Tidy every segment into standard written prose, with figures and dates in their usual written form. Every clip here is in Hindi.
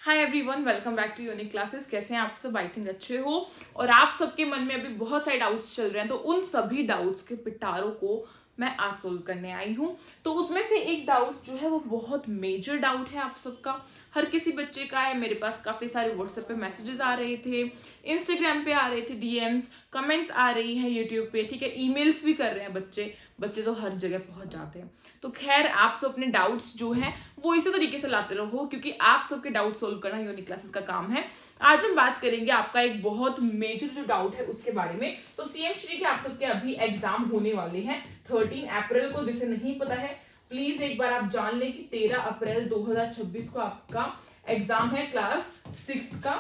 Hi everyone, welcome back to Unique Classes. कैसे हैं आप सब? आई थिंक अच्छे हो। और आप सबके मन में अभी बहुत सारे डाउट्स चल रहे हैं, तो उन सभी डाउट्स के पिटारों को मैं आज सोल्व करने आई हूँ। तो उसमें से एक डाउट जो है वो बहुत मेजर डाउट है आप सबका, हर किसी बच्चे का है। मेरे पास काफी सारे व्हाट्सएप पे मैसेजेस आ रहे थे, इंस्टाग्राम पे आ रहे थे डीएम्स, कमेंट्स आ रही है यूट्यूब पे, ठीक है, ईमेल्स भी कर रहे हैं बच्चे तो हर जगह पहुंच जाते हैं। तो खैर, आप सब अपने डाउट्स जो हैं वो इसी तरीके से लाते रहो, क्योंकि आप सबके डाउट सोल्व करना यूनिक क्लासेस का काम है। आज हम बात करेंगे आपका एक बहुत मेजर जो डाउट है उसके बारे में। तो सीएम श्री के आप सबके अभी एग्जाम होने वाले हैं 13 अप्रैल को। जिसे नहीं पता है प्लीज एक बार आप जान लें कि 13 अप्रैल 2026 को आपका एग्जाम है क्लास 6 का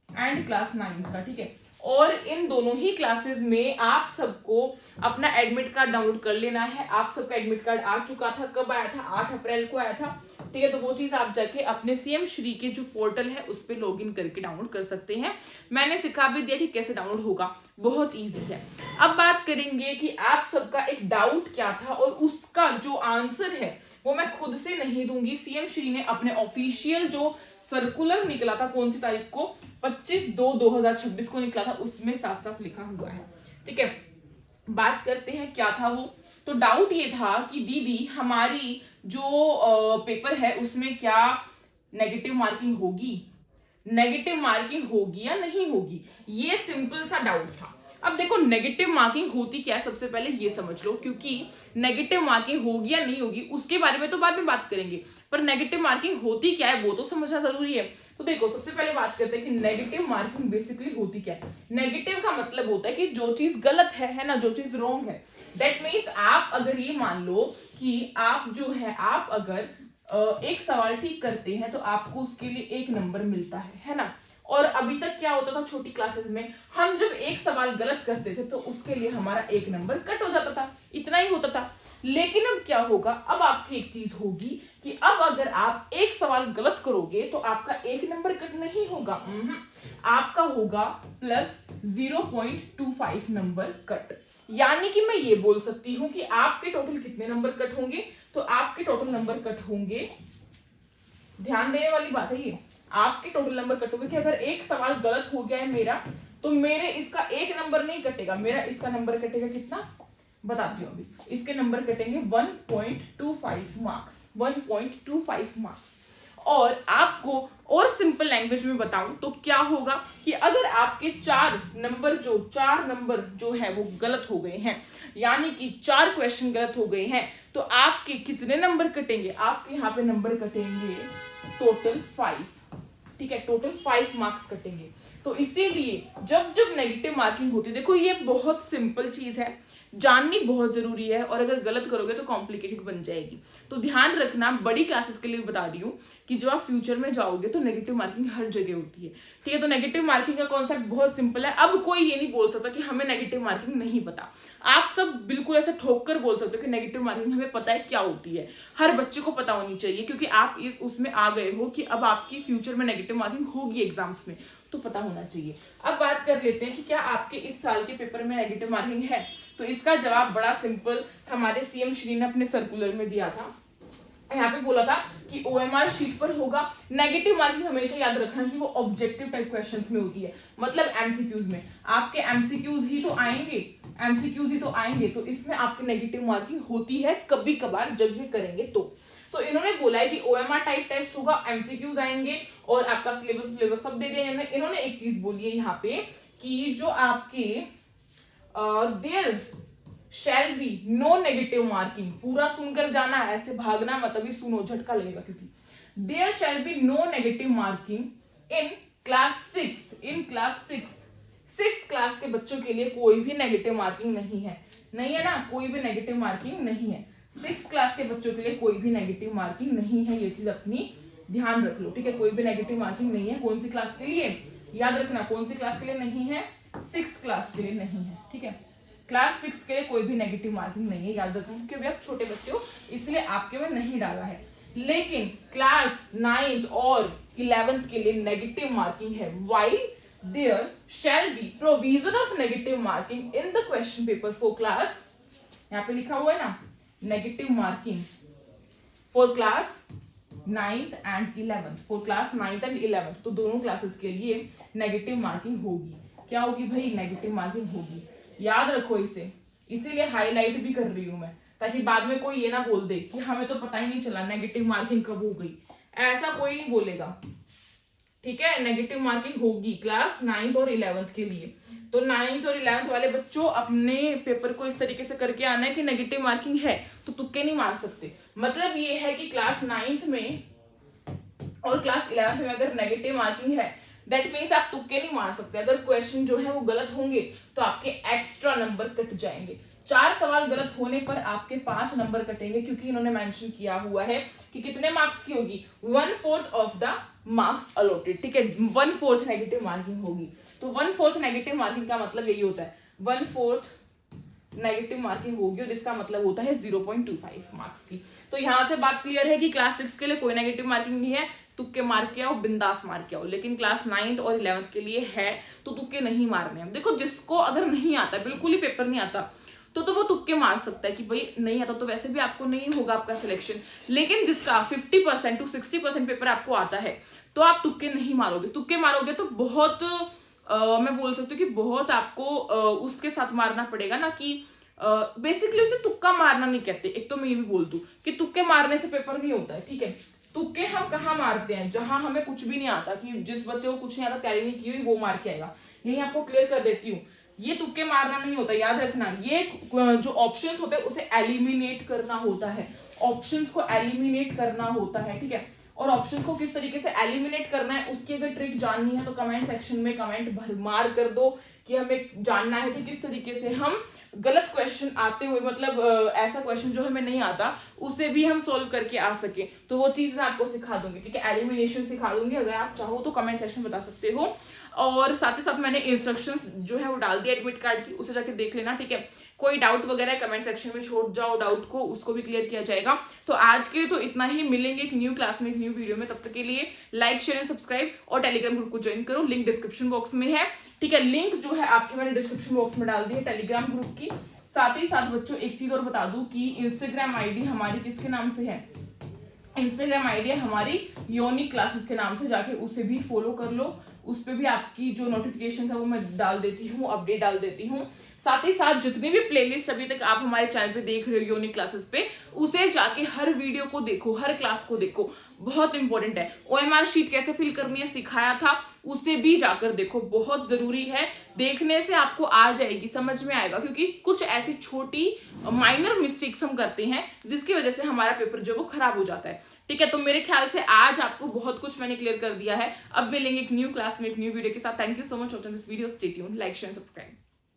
एंड क्लास 9 का, ठीक है। और इन दोनों ही क्लासेस में आप सबको अपना एडमिट कार्ड डाउनलोड कर लेना है। आप सबका एडमिट कार्ड आ चुका था, कब आया था? 8 अप्रैल को आया था, ठीक है। तो वो चीज आप जाके अपने सीएम श्री के जो पोर्टल है उस पर लॉग इन करके डाउनलोड कर सकते हैं। मैंने सिखा भी दिया कि कैसे डाउनलोड होगा, बहुत ईजी है। अब बात करेंगे कि आप सबका एक डाउट क्या था, और उसका जो आंसर है वो मैं खुद से नहीं दूंगी। सीएम श्री ने अपने ऑफिशियल जो सर्कुलर निकला था, कौन सी तारीख को? 25/2/2026 को निकला था, उसमें साफ साफ लिखा हुआ है, ठीक है। बात करते हैं क्या था वो। तो डाउट ये था कि दीदी हमारी जो पेपर है उसमें क्या नेगेटिव मार्किंग होगी या नहीं होगी, ये सिंपल सा डाउट था। अब देखो, नेगेटिव मार्किंग होती क्या है सबसे पहले ये समझ लो, क्योंकि नेगेटिव मार्किंग होगी या नहीं होगी उसके बारे में तो बाद में बात करेंगे, पर नेगेटिव मार्किंग होती क्या है वो तो समझना जरूरी है। तो देखो, सबसे पहले बात करते हैं कि नेगेटिव मार्किंग बेसिकली होती क्या है। नेगेटिव का मतलब होता है कि जो चीज गलत है ना, जो चीज रॉन्ग है। दैट मीन्स आप अगर ये मान लो कि आप जो है, आप अगर एक सवाल ठीक करते हैं तो आपको उसके लिए 1 नंबर मिलता है ना। और अभी तक क्या होता था छोटी क्लासेस में, हम जब एक सवाल गलत करते थे तो उसके लिए हमारा 1 नंबर कट हो जाता था, इतना ही होता था। लेकिन अब क्या होगा, अब आपकी एक चीज होगी कि अब अगर आप एक सवाल गलत करोगे तो आपका 1 नंबर कट नहीं होगा, आपका होगा प्लस 0.25 नंबर कट। यानी कि मैं ये बोल सकती हूं कि आपके टोटल कितने नंबर कट होंगे? तो आपके टोटल नंबर कट होंगे, ध्यान देने वाली बात है ये, आपके टोटल नंबर कट होंगे कि अगर एक सवाल गलत हो गया है मेरा, तो मेरे इसका 1 नंबर नहीं कटेगा, मेरा इसका नंबर कटेगा कितना बताती हूँ अभी। इसके नंबर कटेंगे 1.25 मार्क्स, 1.25 मार्क्स। और आपको और सिंपल लैंग्वेज में बताऊं तो क्या होगा कि अगर आपके 4 नंबर जो है वो गलत हो गए हैं, यानी कि 4 क्वेश्चन गलत हो गए हैं, तो आपके कितने नंबर कटेंगे? आपके यहाँ पे नंबर कटेंगे टोटल 5, ठीक है, टोटल 5 मार्क्स कटेंगे। तो इसीलिए जब जब नेगेटिव मार्किंग होती है, देखो ये बहुत सिंपल चीज है, जाननी बहुत जरूरी है, और अगर गलत करोगे तो कॉम्प्लिकेटेड बन जाएगी। तो ध्यान रखना, बड़ी क्लासेस के लिए बता रही हूँ कि जब आप फ्यूचर में जाओगे तो नेगेटिव मार्किंग हर जगह होती है, ठीक है। तो नेगेटिव मार्किंग का कॉन्सेप्ट बहुत सिंपल है। अब कोई ये नहीं बोल सकता कि हमें नेगेटिव मार्किंग नहीं पता। आप सब बिल्कुल ऐसे ठोक कर बोल सकते हो कि नेगेटिव मार्किंग हमें पता है क्या होती है। हर बच्चे को पता होनी चाहिए, क्योंकि आप इस उसमें आ गए हो कि अब आपकी फ्यूचर में नेगेटिव मार्किंग होगी एग्जाम्स में, तो पता होना चाहिए। अब बात कर लेते हैं कि क्या आपके इस साल के पेपर में नेगेटिव मार्किंग है। तो इसका जवाब बड़ा सिंपल हमारे सीएम श्री ने अपने सर्कुलर में दिया था। यहाँ पे बोला था कि ओएमआर शीट पर होगा। नेगेटिव मार्किंग हमेशा याद रखना कि वो ऑब्जेक्टिव टाइप क्वेश्चंस में होती है, मतलब एमसीक्यूज में। आपके एमसीक्यूज ही तो आएंगे, तो इसमें आपकी नेगेटिव मार्किंग होती है कभी कभार जब ये करेंगे तो इन्होंने बोला है कि ओएमआर टाइप टेस्ट होगा, एमसीक्यूज आएंगे, और आपका सिलेबस सब दे दिया इन्होंने एक चीज बोली है यहाँ पे कि जो आपके there shall be no negative marking. पूरा सुनकर जाना, ऐसे भागना मत, अभी सुनो, झटका लगेगा। क्योंकि there shall be no negative marking in class 6 class के बच्चों के लिए कोई भी नेगेटिव मार्किंग नहीं है ना, कोई भी नेगेटिव मार्किंग नहीं है। 6 क्लास के बच्चों के लिए कोई भी नेगेटिव मार्किंग नहीं है, ये चीज अपनी ध्यान रख लो, ठीक है। कोई भी नेगेटिव मार्किंग नहीं है। कौन सी क्लास के लिए? याद रखना, कौन सी क्लास के लिए नहीं है? 6 क्लास के लिए नहीं है, ठीक है। क्लास 6 के लिए कोई भी नेगेटिव मार्किंग नहीं है, याद रखना, क्योंकि आप छोटे बच्चे हो इसलिए आपके में नहीं डाला है। लेकिन क्लास 9th और 11th के लिए नेगेटिव मार्किंग है। While there shall be provision of negative marking in the question paper for class, यहाँ पे लिखा हुआ है ना, negative marking for class 9th and 11th, for class 9th and 11th, तो दोनों क्लासेस के लिए नेगेटिव मार्किंग होगी। क्या होगी भाई? नेगेटिव मार्किंग होगी। याद रखो इसे, इसीलिए हाईलाइट भी कर रही हूं मैं, ताकि बाद में कोई ये ना बोल दे कि हमें तो पता ही नहीं चला नेगेटिव मार्किंग कब हो गई। ऐसा कोई नहीं बोलेगा, ठीक है? नेगेटिव मार्किंग होगी क्लास 9th और 11th के लिए। तो 9th और 11th वाले बच्चों अपने पेपर को इस तरीके से करके आना है कि नेगेटिव मार्किंग है तो तुक्के नहीं मार सकते। मतलब ये है कि क्लास 9th में और क्लास 11th में अगर नेगेटिव मार्किंग है, दैट मीन्स आप तुक्के नहीं मार सकते। अगर क्वेश्चन जो है वो गलत होंगे तो आपके एक्स्ट्रा नंबर कट जाएंगे। 4 सवाल गलत होने पर आपके 5 नंबर कटेंगे, क्योंकि इन्होंने मेंशन किया हुआ है कि कितने मार्क्स की होगी, 1/4 ऑफ द मार्क्स अलॉटेड, ठीक है? 1/4 नेगेटिव मार्किंग होगी। तो 1/4 नेगेटिव मार्किंग का मतलब यही होता है, 1/4 नेगेटिव मार्किंग होगी और इसका मतलब होता है 0.25 मार्क्स की। तो यहां से बात क्लियर है कि क्लास 6 के लिए कोई नेगेटिव मार्किंग नहीं है, तुक्के मार के आओ, बिंदास मार के आओ। लेकिन क्लास 9th और 11th के लिए है तो तुक्के नहीं मारने हैं। देखो, जिसको अगर नहीं आता, बिल्कुल ही पेपर नहीं आता, तो वो तुक्के मार सकता है कि भाई नहीं आता तो वैसे भी आपको नहीं होगा आपका सिलेक्शन। लेकिन जिसका 50% to 60% पेपर आपको आता है तो आप तुक्के नहीं मारोगे। तुक्के मारोगे तो बहुत मैं बोल सकती हूँ कि बहुत आपको उसके साथ मारना पड़ेगा ना, कि बेसिकली उसे तुक्का मारना नहीं कहते। एक तो मैं ये भी बोल दूं कि तुक्के मारने से पेपर नहीं होता है, ठीक है? तुक्के हम कहाँ मारते हैं? जहां हमें कुछ भी नहीं आता, कि जिस बच्चे को कुछ नहीं आता, तैयारी नहीं की हुई, वो मार के आएगा। यही आपको क्लियर कर देती हूँ, ये तुक्के मारना नहीं होता, याद रखना। ये जो ऑप्शंस होते हैं उसे एलिमिनेट करना होता है, ऑप्शंस को एलिमिनेट करना होता है, ठीक है? और ऑप्शंस को किस तरीके से एलिमिनेट करना है उसकी अगर ट्रिक जाननी है तो कमेंट सेक्शन में कमेंट भरमार कर दो कि हमें जानना है कि किस तरीके से हम गलत क्वेश्चन आते हुए, मतलब ऐसा क्वेश्चन जो हमें नहीं आता उसे भी हम सोल्व करके आ सके। तो वो चीज मैं आपको सिखा दूंगी, ठीक है? एलिमिनेशन सिखा दूंगी। अगर आप चाहो तो कमेंट सेक्शन बता सकते हो। और साथ ही साथ मैंने इंस्ट्रक्शंस जो है वो डाल दिया एडमिट कार्ड की, उसे जाके देख लेना, ठीक है? कोई डाउट वगैरह कमेंट सेक्शन में छोड़ जाओ डाउट को, उसको भी क्लियर किया जाएगा। तो आज के लिए तो इतना ही। मिलेंगे एक न्यू क्लास में, एक न्यू वीडियो में। तब तक के लिए लाइक, शेयर एंड सब्सक्राइब और टेलीग्राम ग्रुप को ज्वाइन करो, लिंक डिस्क्रिप्शन बॉक्स में है, ठीक है? लिंक जो है आपके मैंने डिस्क्रिप्शन बॉक्स में डाल दी है टेलीग्राम ग्रुप की। साथ ही साथ बच्चों एक चीज और बता दूं कि इंस्टाग्राम आईडी हमारी किसके नाम से है? इंस्टाग्राम आईडी है हमारी यूनिक क्लासेस के नाम से, जाके उसे भी फॉलो कर लो। उस पर भी आपकी जो नोटिफिकेशन है वो मैं डाल देती हूँ, अपडेट डाल देती हूँ। साथ ही साथ जितनी भी प्लेलिस्ट अभी तक आप हमारे चैनल पे देख रहे हो यूनिक क्लासेस पे, उसे जाके हर वीडियो को देखो, हर क्लास को देखो, बहुत इंपॉर्टेंट है। OMR शीट कैसे फिल करनी है सिखाया था, उसे भी जाकर देखो, बहुत जरूरी है। देखने से आपको आ जाएगी, समझ में आएगा, क्योंकि कुछ ऐसी छोटी माइनर मिस्टेक्स हम करते हैं जिसकी वजह से हमारा पेपर जो है वो खराब हो जाता है, ठीक है? तो मेरे ख्याल से आज आपको बहुत कुछ मैंने क्लियर कर दिया है। अब मिलेंगे एक न्यू क्लास में, एक न्यू वीडियो के साथ। Thank you so much for watching this video. Stay tuned, like, share, subscribe.